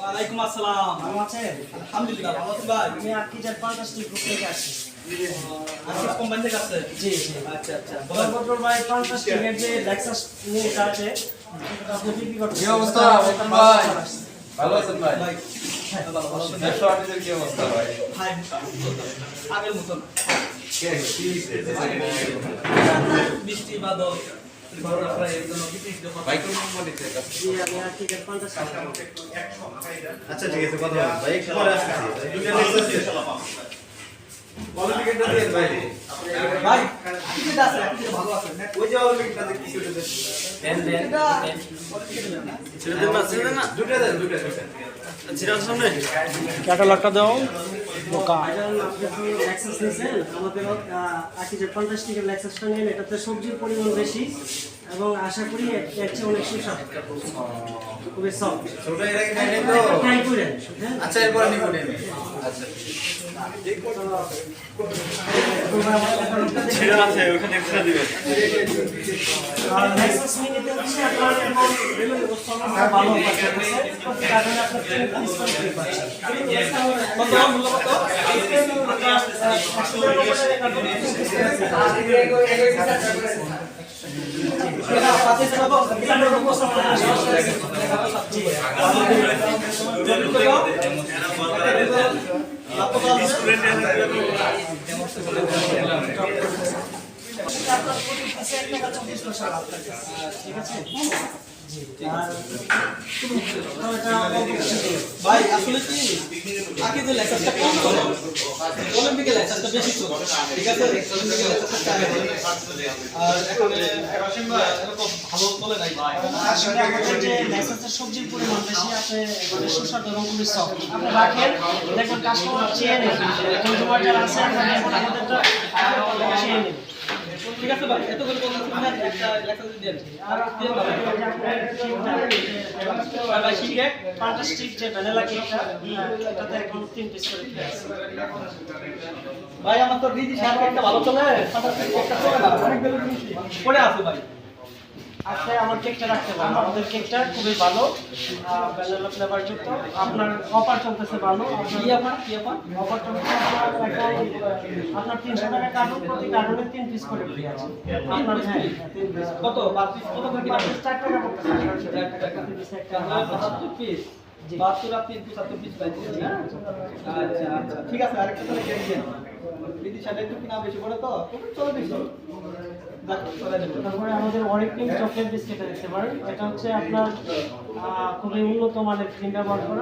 ওয়ালাইকুম আসসালাম। ভালো আছেন? আলহামদুলিল্লাহ, ভালো আছেন ভাই? আমি আর্কিটেক্ট ফ্যান্টাস্টিক গ্রুপ থেকে আসছি। আরকিস কোম্পানি থেকে আসছে? জি জি। আচ্ছা আচ্ছা। বদর ভাই ফ্যান্টাস্টিক এর যে লেক্সাস নিয়ে আছে সেটা আপনি বিক্রি করতে কি অবস্থা ভাই? ভালো আছেন ভাই? ভাই ভালো ভালো আছেন? ব্যবসা বাণিজ্যের কি অবস্থা ভাই? ভাই আগের মতন বৃষ্টি বাদল ঘরের প্রায় একদম ভাই কোন কোম্পানিতে কাজ জি আমি আর্কিটেক্ট ফ্যান্টাস্টিক। আচ্ছা ঠিক আছে কথা বলুন ভাই একটু পরে আসছি দুটো নেক্সট কোয়ালিফিকেশনটা দেন ভাই ভাই আজকে আছে আজকে ভালো আছে ওই যে কোয়ালিফিকেশনটা কিছু দেন দেন দেন ছেড়ে দেন না দুটো দেন দুটো জিরার সামনে ক্যাটালগটা দাও বোকা। এটা আপনি লেক্সাস নিছেন আমাদের আর্কিটেক্ট ফ্যান্টাস্টিকের লেক্সাসটা নিন। এটাতে সবজির পরিমাণ বেশি এবং আশা করি এর চেয়ে অনেক সুস্বাদু, খুবই সফট। ছোট এর আগে নেন তো ট্রাই করেন। হ্যাঁ আচ্ছা এরপর নিব নেন আচ্ছা ছিড়া আছে ওখানে এক্সট্রা দিবেন আর লেক্সাস মিনিতে হচ্ছে আপনার এখন ভালো পাচ্ছেন, প্রতি কার্টুনে আপনার 3 পিস করে ফ্রি পাচ্ছেন। কত মূল্য কত ঠিক আছে। ভাই আসলে কি আগে যে লেখাটা কম ছিল অলিম্পিকের লেখাটা বেশি ছিল, ঠিক আছে? অলিম্পিকের লেখাটা আর এখন এরকম ভালো চলে নাই। আসলে আমাদের যে লেক্সাসের সবজির পরিমাণ বেশি আছে, মানে সুস্বাদু এবং খুবই সফট। আপনি রাখেন, দেখবেন কাস্টমার চেয়ে নেন, কনজিউমার যারা আছে আমাদেরটা চেয়ে নেন। ঠিক আছে ভাই, এত করে বলতে একটা লেখা দিয়ে দেন আর দিয়ে দাও ভাই ঠিক আছে। ফ্যান্টাস্টিক যে ভ্যানিলা কেকটা এটাতে এখন 3 পিস করে ফ্রি আছে। ভাই আমার তো রিজি সাহেব একটা ভালো চলে ফাটাফাটি একটা চলে না অনেক দিন পড়ে আছে ভাই। আপনি আমার কেকটা রাখতে পারেন, আমাদের কেকটা খুবই ভালো, ভ্যানিলা ফ্লেভার যুক্ত। আপনার অফার চলতেছে ভালো। কি আপনার অফার চলতেছে আপনার 300 টাকা কার্টুন, প্রতি কার্টুনে 3 পিস করে ফ্রি আছে। আপনার হ্যাঁ 3 পিস কত 5 পিস কত করে কিনা 4 টাকা পড়তেছে। 4 টাকা একটা 75 পিস 72 আর 375 পিস পাইছি না। আচ্ছা আচ্ছা ঠিক আছে আরেকটা তাহলে কেটে দেন। রিজি সাহেব একটু কিনা বেশি পড়ে তো চলে বেশি তারপরে আমাদের অরিকিং চকলেট বিস্কিট দেখতে পারেন। এটা হচ্ছে আপনার খুবই উন্নত মানের ক্রিম ব্যবহার করা।